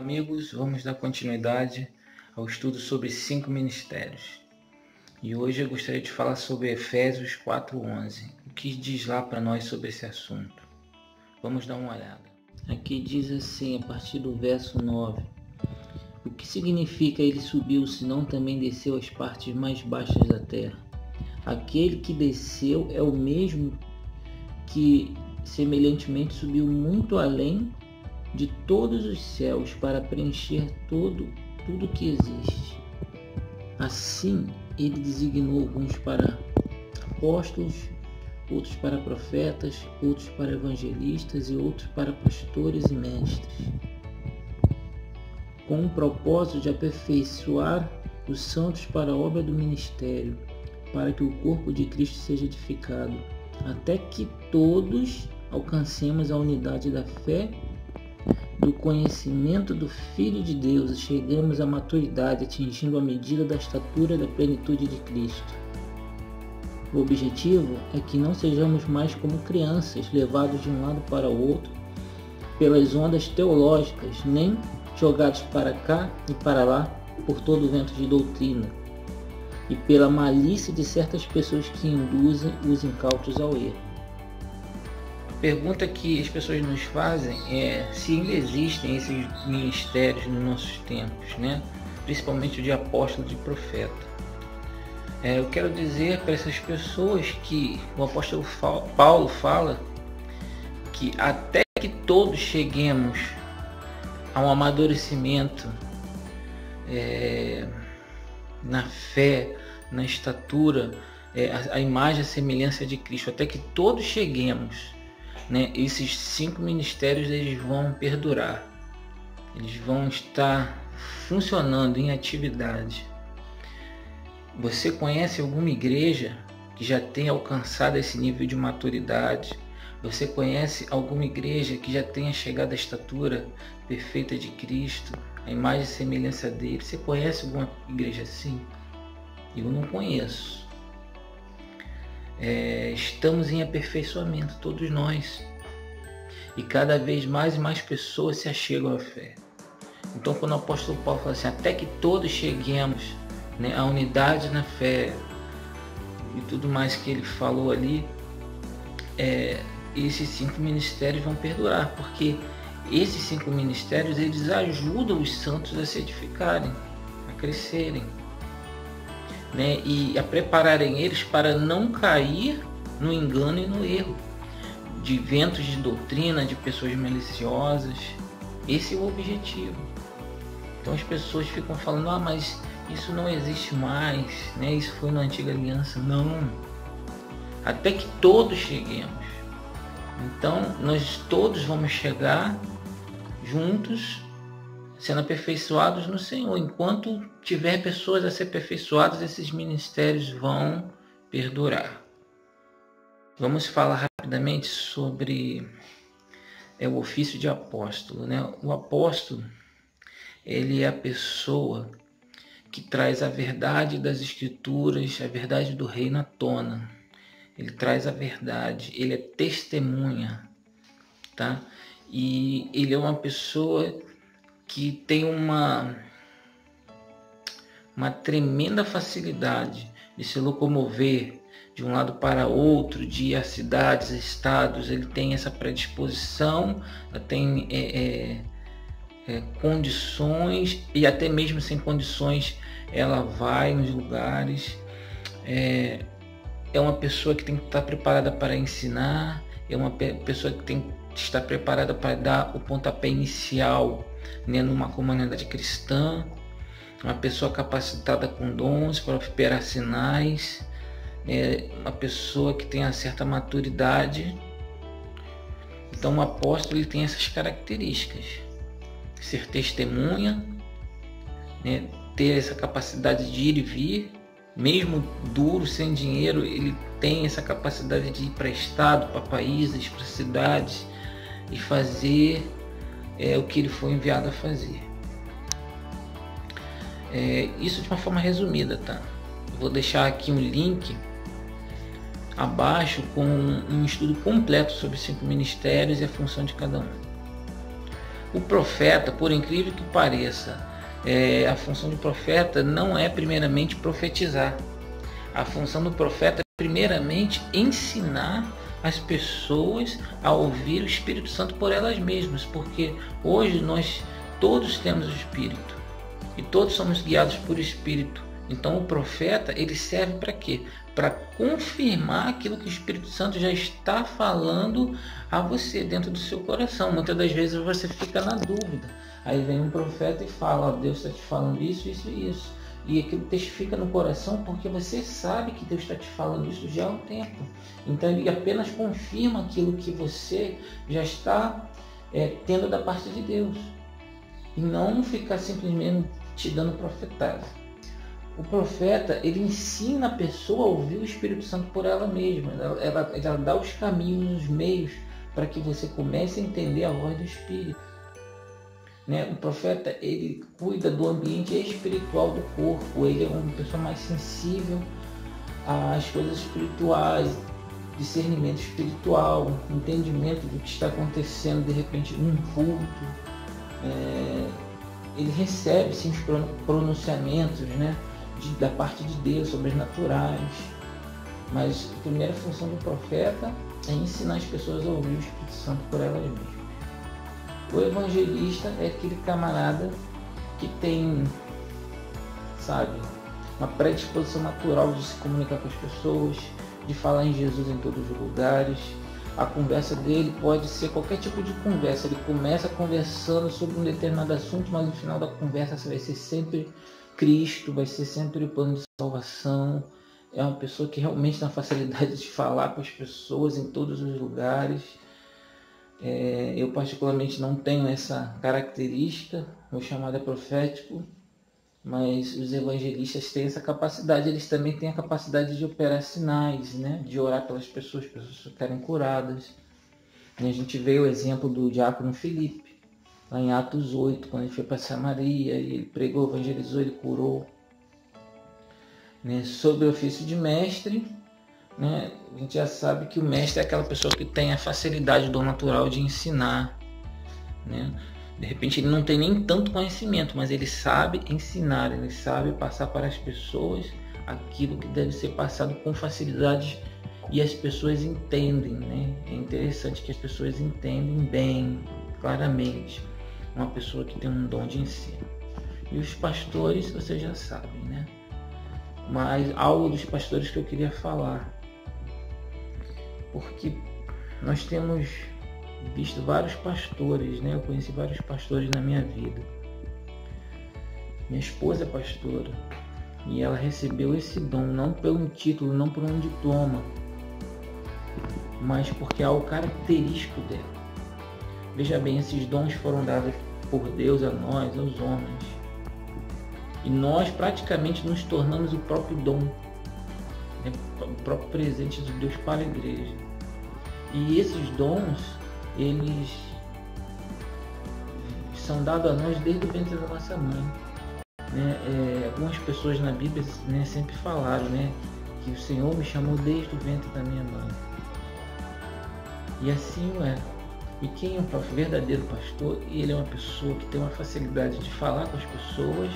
Amigos, vamos dar continuidade ao estudo sobre 5 ministérios. E hoje eu gostaria de falar sobre Efésios 4:11. O que diz lá para nós sobre esse assunto? Vamos dar uma olhada. Aqui diz assim, a partir do verso 9. O que significa ele subiu, senão também desceu às partes mais baixas da terra? Aquele que desceu é o mesmo que semelhantemente subiu muito além de todos os céus para preencher tudo que existe. Assim, ele designou alguns para apóstolos, outros para profetas, outros para evangelistas e outros para pastores e mestres, com o propósito de aperfeiçoar os santos para a obra do ministério, para que o corpo de Cristo seja edificado, até que todos alcancemos a unidade da fé, do conhecimento do Filho de Deus e chegamos à maturidade, atingindo a medida da estatura da plenitude de Cristo. O objetivo é que não sejamos mais como crianças, levados de um lado para o outro pelas ondas teológicas, nem jogados para cá e para lá por todo o vento de doutrina e pela malícia de certas pessoas que induzem os incautos ao erro. A pergunta que as pessoas nos fazem é se ainda existem esses ministérios nos nossos tempos, né? Principalmente o de apóstolo e de profeta. Eu quero dizer para essas pessoas que o apóstolo Paulo fala que até que todos cheguemos a um amadurecimento na fé, na estatura, a imagem e a semelhança de Cristo, até que todos cheguemos, né, esses 5 ministérios eles vão perdurar, eles vão estar funcionando em atividade. Você conhece alguma igreja que já tenha alcançado esse nível de maturidade? Você conhece alguma igreja que já tenha chegado à estatura perfeita de Cristo, a imagem e semelhança dele? Você conhece alguma igreja assim? Eu não conheço. Estamos em aperfeiçoamento, todos nós. E cada vez mais e mais pessoas se achegam à fé. Então, quando o apóstolo Paulo fala assim, até que todos cheguemos, né, à unidade na fé e tudo mais que ele falou ali, esses 5 ministérios vão perdurar, porque esses 5 ministérios eles ajudam os santos a se edificarem, a crescerem, né, e a prepararem eles para não cair no engano e no erro de ventos de doutrina, de pessoas maliciosas. Esse é o objetivo. Então as pessoas ficam falando, mas isso não existe mais, né? Isso foi na antiga aliança. Não. Até que todos cheguemos. Então nós todos vamos chegar juntos, sendo aperfeiçoados no Senhor. Enquanto tiver pessoas a ser aperfeiçoadas, esses ministérios vão perdurar. Vamos falar rapidamente sobre o ofício de apóstolo, né? O apóstolo, ele é a pessoa que traz a verdade das escrituras, a verdade do reino à tona. Ele traz a verdade, ele é testemunha, tá? E ele é uma pessoa que tem uma tremenda facilidade de se locomover de um lado para outro, de ir a cidades, estados. Ele tem essa predisposição, tem condições, e até mesmo sem condições ela vai nos lugares. É uma pessoa que tem que estar preparada para ensinar, é uma pessoa que tem que estar preparada para dar o pontapé inicial, né, numa comunidade cristã, uma pessoa capacitada com dons para operar sinais, uma pessoa que tem uma certa maturidade. Então o apóstolo ele tem essas características: ser testemunha, né, ter essa capacidade de ir e vir, mesmo duro, sem dinheiro, ele tem essa capacidade de ir para estado, para países, para cidades e fazer o que ele foi enviado a fazer. Isso de uma forma resumida, tá? Eu vou deixar aqui um link abaixo com um estudo completo sobre 5 ministérios e a função de cada um. O profeta, por incrível que pareça, a função do profeta não é primeiramente profetizar. A função do profeta é primeiramente ensinar as pessoas a ouvir o Espírito Santo por elas mesmas, porque hoje nós todos temos o Espírito e todos somos guiados por Espírito. Então o profeta, ele serve para quê? Para confirmar aquilo que o Espírito Santo já está falando a você dentro do seu coração. Muitas das vezes você fica na dúvida. Aí vem um profeta e fala, Deus está te falando isso, isso e isso. E aquilo testifica no coração porque você sabe que Deus está te falando isso já há um tempo. Então ele apenas confirma aquilo que você já está tendo da parte de Deus. E não ficar simplesmente te dando profetagem. O profeta, ele ensina a pessoa a ouvir o Espírito Santo por ela mesma. Ela dá os caminhos, os meios para que você comece a entender a voz do Espírito. O profeta, ele cuida do ambiente espiritual do corpo. Ele é uma pessoa mais sensível às coisas espirituais, discernimento espiritual, entendimento do que está acontecendo de repente num culto. Ele recebe sim os pronunciamentos, da parte de Deus, sobrenaturais. Mas a primeira função do profeta é ensinar as pessoas a ouvir o Espírito Santo por elas mesmas. O evangelista é aquele camarada que tem, uma predisposição natural de se comunicar com as pessoas, de falar em Jesus em todos os lugares. A conversa dele pode ser qualquer tipo de conversa. Ele começa conversando sobre um determinado assunto, mas no final da conversa vai ser sempre Cristo, vai ser sempre o plano de salvação. É uma pessoa que realmente tem a facilidade de falar com as pessoas em todos os lugares. Eu particularmente não tenho essa característica, meu chamado é profético, mas os evangelistas têm essa capacidade. Eles também têm a capacidade de operar sinais, de orar pelas pessoas ficarem curadas. E a gente vê o exemplo do diácono Filipe, lá em Atos 8, quando ele foi para Samaria, ele pregou, evangelizou, ele curou. Sobre o ofício de mestre, a gente já sabe que o mestre é aquela pessoa que tem a facilidade do natural de ensinar. De repente ele não tem nem tanto conhecimento, mas ele sabe ensinar, ele sabe passar para as pessoas aquilo que deve ser passado com facilidade e as pessoas entendem. É interessante que as pessoas entendem bem, claramente, uma pessoa que tem um dom de ensino. E os pastores, vocês já sabem, Mas algo dos pastores que eu queria falar, porque nós temos visto vários pastores, eu conheci vários pastores na minha vida. Minha esposa é pastora e ela recebeu esse dom não pelo título, não por um diploma, mas porque é algo característico dela. Veja bem, esses dons foram dados por Deus a nós, aos homens, e nós praticamente nos tornamos o próprio dom, o próprio presente de Deus para a igreja. E esses dons, eles são dados a nós desde o ventre da nossa mãe. Algumas pessoas na Bíblia sempre falaram que o Senhor me chamou desde o ventre da minha mãe. E assim é. E quem é o verdadeiro pastor? Ele é uma pessoa que tem uma facilidade de falar com as pessoas,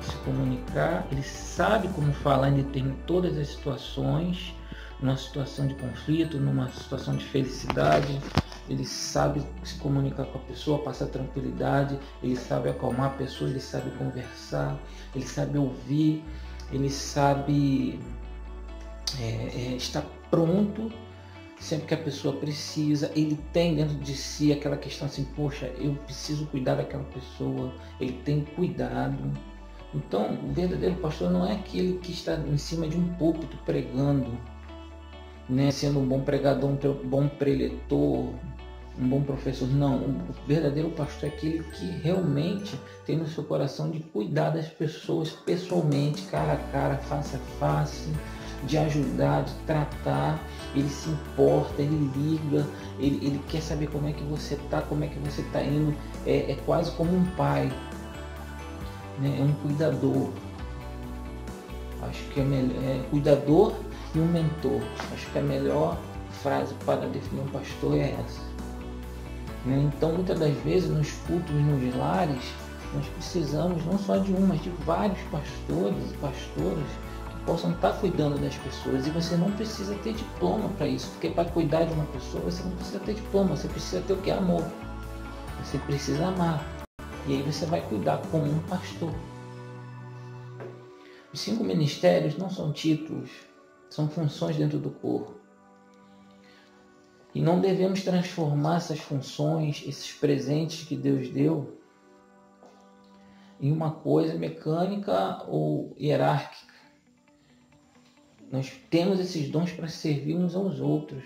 se comunicar. Ele sabe como falar em todas as situações, numa situação de conflito, numa situação de felicidade. Ele sabe se comunicar com a pessoa, passar tranquilidade, ele sabe acalmar a pessoa, ele sabe conversar, ele sabe ouvir, ele sabe estar pronto sempre que a pessoa precisa. Ele tem dentro de si aquela questão assim, poxa, eu preciso cuidar daquela pessoa, ele tem cuidado. Então, o verdadeiro pastor não é aquele que está em cima de um púlpito pregando, sendo um bom pregador, um bom preletor, um bom professor. Não, o verdadeiro pastor é aquele que realmente tem no seu coração de cuidar das pessoas pessoalmente, cara a cara, face a face, de ajudar, de tratar. Ele se importa, ele liga, ele quer saber como é que você está, como é que você está indo. É quase como um pai, é um cuidador. Acho que é melhor, cuidador e um mentor. Acho que a melhor frase para definir um pastor é essa. né? Então, muitas das vezes, nos cultos, nos lares, nós precisamos não só de um, mas de vários pastores e pastoras que possam estar cuidando das pessoas. E você não precisa ter diploma para isso, porque para cuidar de uma pessoa você não precisa ter diploma, você precisa ter o que? Amor. Você precisa amar. E aí você vai cuidar como um pastor. Os 5 ministérios não são títulos, são funções dentro do corpo. E não devemos transformar essas funções, esses presentes que Deus deu, em uma coisa mecânica ou hierárquica. Nós temos esses dons para servir uns aos outros,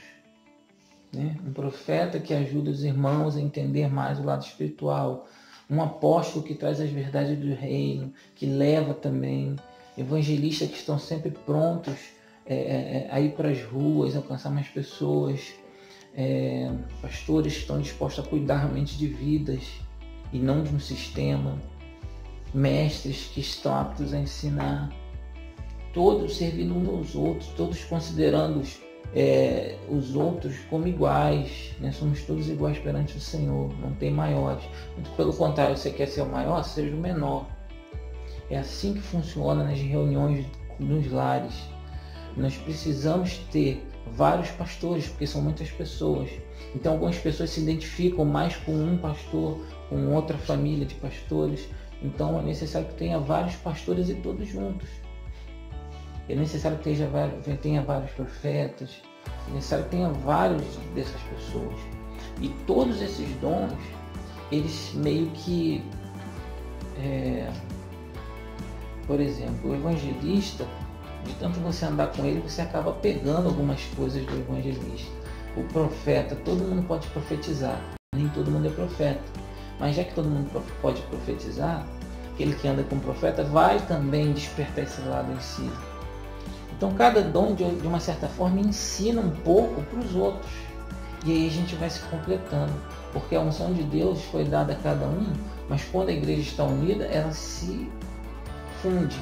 né? Um profeta que ajuda os irmãos a entender mais o lado espiritual, um apóstolo que traz as verdades do reino, que leva também, evangelistas que estão sempre prontos a ir para as ruas, alcançar mais pessoas, pastores que estão dispostos a cuidar realmente de vidas e não de um sistema, mestres que estão aptos a ensinar, todos servindo uns aos outros, todos considerando os outros como iguais, né? Somos todos iguais perante o Senhor, não tem maiores. Muito pelo contrário, você quer ser o maior, seja o menor. É assim que funciona nas reuniões nos lares. Nós precisamos ter vários pastores, porque são muitas pessoas. Então algumas pessoas se identificam mais com um pastor, com outra família de pastores. Então é necessário que tenha vários pastores e todos juntos. É necessário que tenha vários profetas. É necessário que tenha vários dessas pessoas. E todos esses dons, eles meio que... por exemplo, o evangelista, de tanto você andar com ele, você acaba pegando algumas coisas do evangelista. O profeta, todo mundo pode profetizar. Nem todo mundo é profeta. Mas já que todo mundo pode profetizar, aquele que anda com o profeta vai também despertar esse lado em si. Então cada dom, de uma certa forma, ensina um pouco para os outros. E aí a gente vai se completando. Porque a unção de Deus foi dada a cada um, mas quando a igreja está unida, ela se funde,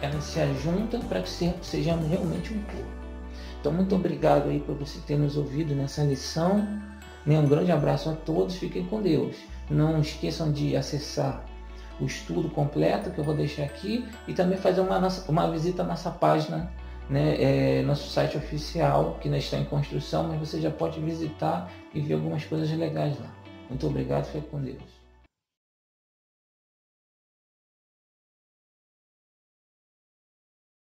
ela se ajunta para que sejamos realmente um corpo. Então muito obrigado aí por você ter nos ouvido nessa lição. Um grande abraço a todos, fiquem com Deus. Não esqueçam de acessar o estudo completo que eu vou deixar aqui e também fazer uma visita à nossa página, né? Nosso site oficial, que ainda está em construção, mas você já pode visitar e ver algumas coisas legais lá. Muito obrigado, fique com Deus.